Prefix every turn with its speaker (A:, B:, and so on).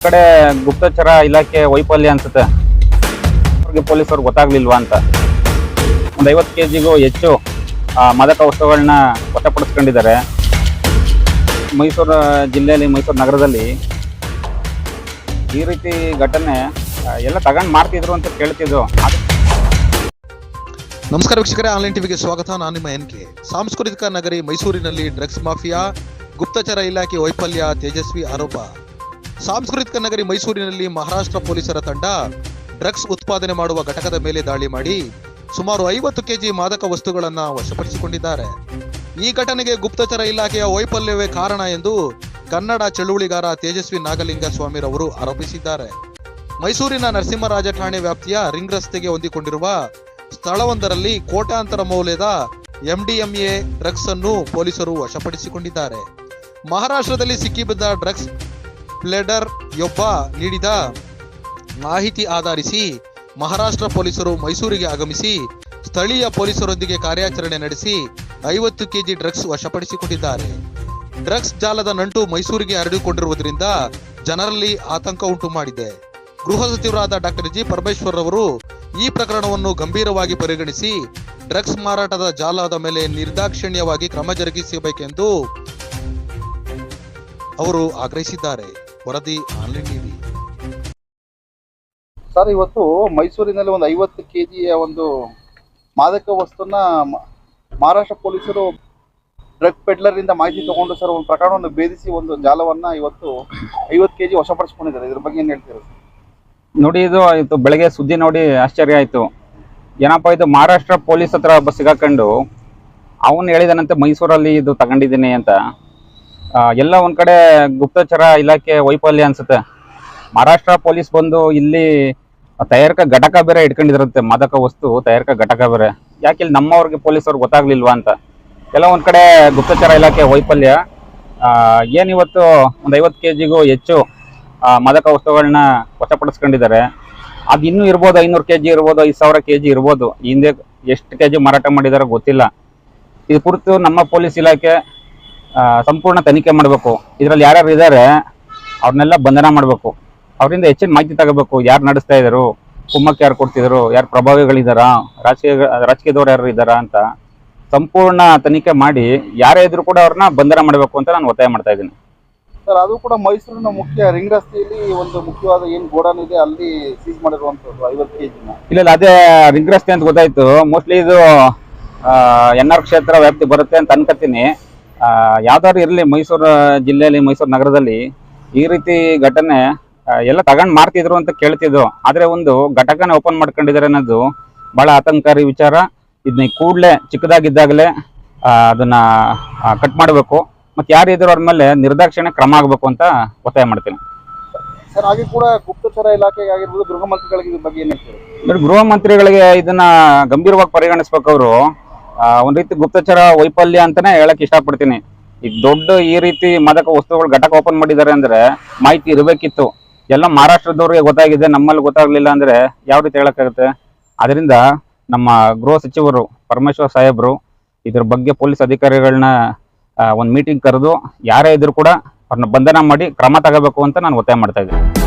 A: ಕಡೆ ಗುಪ್ತಚರ ಇಲಾಖೆ ವೈಫಲ್ಯ ಅನ್ಸುತ್ತೆ. ಅವ್ರಿಗೆ ಪೊಲೀಸರು ಗೊತ್ತಾಗ್ಲಿಲ್ವಾ ಅಂತ. ಒಂದು 50 kgಗೂ ಹೆಚ್ಚು ಮಾದಕ ವಸ್ತುಗಳನ್ನ ವಶಪಡಿಸ್ಕೊಂಡಿದ್ದಾರೆ. ಮೈಸೂರು ಜಿಲ್ಲೆಯಲ್ಲಿ, ಮೈಸೂರು ನಗರದಲ್ಲಿ ಈ ರೀತಿ ಘಟನೆ ಎಲ್ಲ ತಗೊಂಡು ಮಾಡ್ತಿದ್ರು ಅಂತ ಕೇಳ್ತಿದ್ರು.
B: ನಮಸ್ಕಾರ ವೀಕ್ಷಕರೇ, ಆನ್ಲೈನ್ ಟಿವಿಗೆ ಸ್ವಾಗತ. ನಾನು ನಿಮ್ಮ NK. ಸಾಂಸ್ಕೃತಿಕ ನಗರಿ ಮೈಸೂರಿನಲ್ಲಿ ಡ್ರಗ್ಸ್ ಮಾಫಿಯಾ, ಗುಪ್ತಚರ ಇಲಾಖೆ ವೈಫಲ್ಯ, ತೇಜಸ್ವಿ ಆರೋಪ. ಸಾಂಸ್ಕೃತಿಕ ನಗರಿ ಮೈಸೂರಿನಲ್ಲಿ ಮಹಾರಾಷ್ಟ್ರ ಪೊಲೀಸರ ತಂಡ ಡ್ರಗ್ಸ್ ಉತ್ಪಾದನೆ ಮಾಡುವ ಘಟಕದ ಮೇಲೆ ದಾಳಿ ಮಾಡಿ ಸುಮಾರು 50 kg ಮಾದಕ ವಸ್ತುಗಳನ್ನು ವಶಪಡಿಸಿಕೊಂಡಿದ್ದಾರೆ. ಈ ಘಟನೆಗೆ ಗುಪ್ತಚರ ಇಲಾಖೆಯ ವೈಫಲ್ಯವೇ ಕಾರಣ ಎಂದು ಕನ್ನಡ ಚಳುವಳಿಗಾರ ತೇಜಸ್ವಿ ನಾಗಲಿಂಗ ಸ್ವಾಮಿರವರು ಆರೋಪಿಸಿದ್ದಾರೆ. ಮೈಸೂರಿನ ನರಸಿಂಹರಾಜ ಠಾಣೆ ವ್ಯಾಪ್ತಿಯ ರಿಂಗ್ ರಸ್ತೆಗೆ ಹೊಂದಿಕೊಂಡಿರುವ ಸ್ಥಳವೊಂದರಲ್ಲಿ ಕೋಟ್ಯಾಂತರ ಮೌಲ್ಯದ MDMA ಡ್ರಗ್ಸ್ ಅನ್ನು ಪೊಲೀಸರು ವಶಪಡಿಸಿಕೊಂಡಿದ್ದಾರೆ. ಮಹಾರಾಷ್ಟ್ರದಲ್ಲಿ ಸಿಕ್ಕಿಬಿದ್ದ ಡ್ರಗ್ಸ್ ಪ್ಲೇಡರ್ ಯೊಬ್ಬ ನೀಡಿದ ಮಾಹಿತಿ ಆಧರಿಸಿ ಮಹಾರಾಷ್ಟ್ರ ಪೊಲೀಸರು ಮೈಸೂರಿಗೆ ಆಗಮಿಸಿ ಸ್ಥಳೀಯ ಪೊಲೀಸರೊಂದಿಗೆ ಕಾರ್ಯಾಚರಣೆ ನಡೆಸಿ 50 kg ಡ್ರಗ್ಸ್ ವಶಪಡಿಸಿಕೊಂಡಿದ್ದಾರೆ. ಡ್ರಗ್ಸ್ ಜಾಲದ ನಂಟು ಮೈಸೂರಿಗೆ ಹರಡಿಕೊಂಡಿರುವುದರಿಂದ ಜನರಲ್ಲಿ ಆತಂಕ ಉಂಟು ಮಾಡಿದೆ. ಗೃಹ ಸಚಿವರಾದ ಡಾಕ್ಟರ್ ಜಿ ಪರಮೇಶ್ವರ್ ಅವರು ಈ ಪ್ರಕರಣವನ್ನು ಗಂಭೀರವಾಗಿ ಪರಿಗಣಿಸಿ ಡ್ರಗ್ಸ್ ಮಾರಾಟದ ಜಾಲದ ಮೇಲೆ ನಿರ್ದಾಕ್ಷಿಣ್ಯವಾಗಿ ಕ್ರಮ ಜರುಗಿಸಬೇಕೆಂದು ಅವರು ಆಗ್ರಹಿಸಿದ್ದಾರೆ. ವರದಿ ಆನ್ಲೈನ್ ಟಿವಿ.
C: ಸರ್, ಇವತ್ತು ಮೈಸೂರಿನಲ್ಲಿ ಒಂದು 50 kg ಒಂದು ಮಾದಕ ವಸ್ತುನ ಮಹಾರಾಷ್ಟ್ರ ಪೊಲೀಸರು ಡ್ರಗ್ ಪೆಡ್ಲರ್ ಇಂದ ಮಾಹಿತಿ ತಗೊಂಡು ಸರ್ ಒಂದು ಪ್ರಕರಣವನ್ನು ಭೇದಿಸಿ ಒಂದು ಜಾಲವನ್ನ ಇವತ್ತು 50 kg ವಶಪಡಿಸಿಕೊಂಡಿದ್ದಾರೆ. ಇದ್ರ ಬಗ್ಗೆ ಏನ್ ಹೇಳ್ತೀರಾ ಸರ್?
A: ನೋಡಿ, ಇದು ಬೆಳಗ್ಗೆ ಸುದ್ದಿ ನೋಡಿ ಆಶ್ಚರ್ಯ ಆಯ್ತು. ಏನಪ್ಪ ಇದು ಮಹಾರಾಷ್ಟ್ರ ಪೊಲೀಸ್ ಹತ್ರ ಒಬ್ಬ ಸಿಗಾಕೊಂಡು ಅವನು ಹೇಳಿದಾನಂತೆ ಮೈಸೂರಲ್ಲಿ ಇದು ತಗೊಂಡಿದ್ದೀನಿ ಅಂತ. ಎಲ್ಲ ಒಂದ್ ಕಡೆ ಗುಪ್ತಚರ ಇಲಾಖೆ ವೈಫಲ್ಯ ಅನ್ಸುತ್ತೆ. ಮಹಾರಾಷ್ಟ್ರ ಪೊಲೀಸ್ ಬಂದು ಇಲ್ಲಿ ತಯಾರಕ ಘಟಕ ಬೇರೆ ಇಟ್ಕೊಂಡಿದ್ರಂತೆ, ಮಾದಕ ವಸ್ತು ತಯಾರಕ ಘಟಕ ಬೇರೆ. ಯಾಕೆ ಇಲ್ಲಿ ನಮ್ಮವ್ರಿಗೆ ಪೊಲೀಸವ್ರಿಗೆ ಗೊತ್ತಾಗ್ಲಿಲ್ವಾ ಅಂತ. ಎಲ್ಲ ಒಂದ್ ಕಡೆ ಗುಪ್ತಚರ ಇಲಾಖೆ ವೈಫಲ್ಯ. ಏನಿವತ್ತು ಒಂದು 50 kgಗೂ ಹೆಚ್ಚು ಮಾದಕ ವಸ್ತುಗಳನ್ನ ವಶಪಡಿಸ್ಕೊಂಡಿದ್ದಾರೆ. ಅದು ಇನ್ನೂ ಇರ್ಬೋದು, 500 kg ಇರ್ಬೋದು, 5000 kg ಇರ್ಬೋದು. ಹಿಂದೆ ಎಷ್ಟು kg ಮಾರಾಟ ಮಾಡಿದಾರೋ ಗೊತ್ತಿಲ್ಲ. ಇದು ಕುರಿತು ನಮ್ಮ ಪೊಲೀಸ್ ಇಲಾಖೆ ಸಂಪೂರ್ಣ ತನಿಖೆ ಮಾಡಬೇಕು. ಇದರಲ್ಲಿ ಯಾರ್ಯಾರು ಇದ್ದಾರೆ ಅವ್ರನ್ನೆಲ್ಲ ಬಂಧನ ಮಾಡಬೇಕು. ಅವರಿಂದ ಹೆಚ್ಚಿನ ಮಾಹಿತಿ ತಗೋಬೇಕು. ಯಾರು ನಡೆಸ್ತಾ ಇದ್ರು, ಕುಮ್ಮಕ್ಕೆ ಯಾರು ಕೊಡ್ತಿದ್ರು, ಯಾರು ಪ್ರಭಾವಿಗಳಿದಾರಾ, ರಾಜಕೀಯದವ್ರು ಯಾರು ಇದ್ದಾರಾ ಅಂತ ಸಂಪೂರ್ಣ ತನಿಖೆ ಮಾಡಿ ಯಾರೇ ಇದ್ರು ಕೂಡ ಅವ್ರನ್ನ ಬಂಧನ ಮಾಡಬೇಕು ಅಂತ ನಾನು ಒತ್ತಾಯ ಮಾಡ್ತಾ ಇದ್ದೀನಿ.
C: ಸರ್, ಅದು ಕೂಡ ಮೈಸೂರಿನ ಮುಖ್ಯ ರಿಂಗ್ ರಸ್ತೆಯಲ್ಲಿ ಒಂದು ಮುಖ್ಯವಾದ ಏನು ಗೋಡನ್ ಇದೆ, ಅಲ್ಲಿ ಸೀಸ್ ಮಾಡಿರುವಂಥದ್ದು 50 kg.
A: ಇಲ್ಲ, ಅದೇ ರಿಂಗ್ ರಸ್ತೆ ಅಂತ ಗೊತ್ತಾಯ್ತು. ಮೋಸ್ಟ್ಲಿ ಇದು NR ಕ್ಷೇತ್ರ ವ್ಯಾಪ್ತಿ ಬರುತ್ತೆ ಅಂತ ಅನ್ಕೋತೀನಿ. ಯಾವ್ದಾದ್ರು ಇರಲಿ, ಮೈಸೂರು ಜಿಲ್ಲೆಯಲ್ಲಿ, ಮೈಸೂರು ನಗರದಲ್ಲಿ ಈ ರೀತಿ ಘಟನೆ ಎಲ್ಲ ತಗೊಂಡು ಮಾಡ್ತಿದ್ರು ಅಂತ ಕೇಳ್ತಿದ್ರು. ಆದ್ರೆ ಒಂದು ಘಟಕನ ಓಪನ್ ಮಾಡ್ಕೊಂಡಿದ್ದಾರೆ ಅನ್ನೋದು ಬಹಳ ಆತಂಕಕಾರಿ ವಿಚಾರ. ಇದನ್ನ ಕೂಡಲೇ ಚಿಕ್ಕದಾಗಿದ್ದಾಗಲೇ ಅದನ್ನ ಕಟ್ ಮಾಡಬೇಕು. ಮತ್ತೆ ಯಾರು ಇದ್ರು ಅವ್ರ ಮೇಲೆ ನಿರ್ದಾಕ್ಷಿಣ್ಯ ಕ್ರಮ ಆಗಬೇಕು ಅಂತ ಒತ್ತಾಯ ಮಾಡ್ತೀನಿ.
C: ಸರ್, ಹಾಗೆ ಕೂಡ ಗುಪ್ತಚರ ಇಲಾಖೆಗೆ ಆಗಿರ್ಬೋದು, ಗೃಹ ಮಂತ್ರಿಗಳಿಗೆ ಇದ್ರ ಬಗ್ಗೆ ಏನ್ ಹೇಳ್ತೀರಿ?
A: ಗೃಹ ಮಂತ್ರಿಗಳಿಗೆ ಇದನ್ನ ಗಂಭೀರವಾಗಿ ಪರಿಗಣಿಸ್ಬೇಕು. ಅವರು ಒಂದ್ ರೀತಿ ಗುಪ್ತಚರ ವೈಫಲ್ಯ ಅಂತಾನೆ ಹೇಳಕ್ ಇಷ್ಟಪಡ್ತೀನಿ. ಈಗ ದೊಡ್ಡ ಈ ರೀತಿ ಮಾದಕ ವಸ್ತುಗಳು ಘಟಕ ಓಪನ್ ಮಾಡಿದ್ದಾರೆ ಅಂದ್ರೆ ಮಾಹಿತಿ ಇರಬೇಕಿತ್ತು. ಎಲ್ಲ ಮಹಾರಾಷ್ಟ್ರದವ್ರಿಗೆ ಗೊತ್ತಾಗಿದೆ, ನಮ್ಮಲ್ಲಿ ಗೊತ್ತಾಗ್ಲಿಲ್ಲ ಅಂದ್ರೆ ಯಾವ ರೀತಿ ಹೇಳಕ್ಕಾಗುತ್ತೆ? ಅದರಿಂದ ನಮ್ಮ ಗೃಹ ಸಚಿವರು ಪರಮೇಶ್ವರ್ ಸಾಹೇಬ್ರು ಇದ್ರ ಬಗ್ಗೆ ಪೊಲೀಸ್ ಅಧಿಕಾರಿಗಳನ್ನ ಒಂದು ಮೀಟಿಂಗ್ ಕರೆದು ಯಾರೇ ಇದ್ರು ಕೂಡ ಅವ್ರನ್ನ ಬಂಧನ ಮಾಡಿ ಕ್ರಮ ತಗೋಬೇಕು ಅಂತ ನಾನು ಒತ್ತಾಯ ಮಾಡ್ತಾ ಇದ್ದೀನಿ.